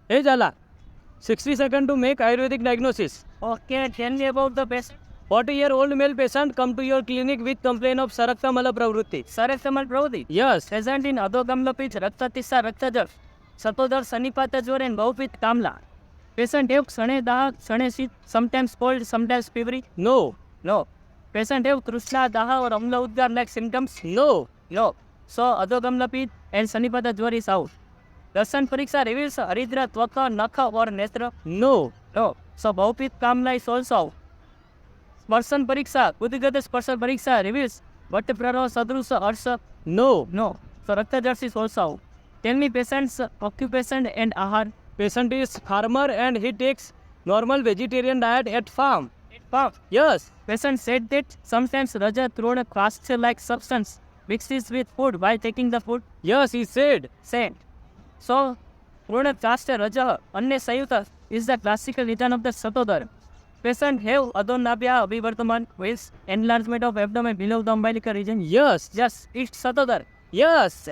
Hey Jala, 60 seconds to make Ayurvedic diagnosis. Okay, tell me about the patient. 40-year-old male patient come to your clinic with complaint of Saraktamala Pravrutti. Sarethmal Pravdi. Yes. Present in Adogamlapit, Raktatissa, Raktajar, Satodar, Sanipata Jor, and Baupit Kamla. Patient have Sane Daha, Sane Sit, sometimes cold, sometimes fevery. No. No. Patient have Krishna Daha or Amla Udgar like symptoms. No. No. So Adogamlapit and Sanipata Jor is out. Darshan Pariksha reveals Haridra, Tvaka, Nakha or Netra. No. No. So Baupit Kamla is also out. Sparsan Pariksha, Buddhigata Sparsan Pariksha reveals Vattipraro, Sadrusa, Arsa. No. No. So Raktajar is also out. Tell me patient's occupation and ahar. Patient is farmer and he takes normal vegetarian diet at farm. Farm. Yes. Patient said that sometimes Raja thrown a caster-like substance mixes with food while taking the food. Yes, he said. Said. So, thrown a caster Raja Anne Sayuta is the classical return of the Satodar. Patient have Adonabia Abivartaman with enlargement of abdomen below the umbilical region. Yes. Yes, it's Satodar. Yes.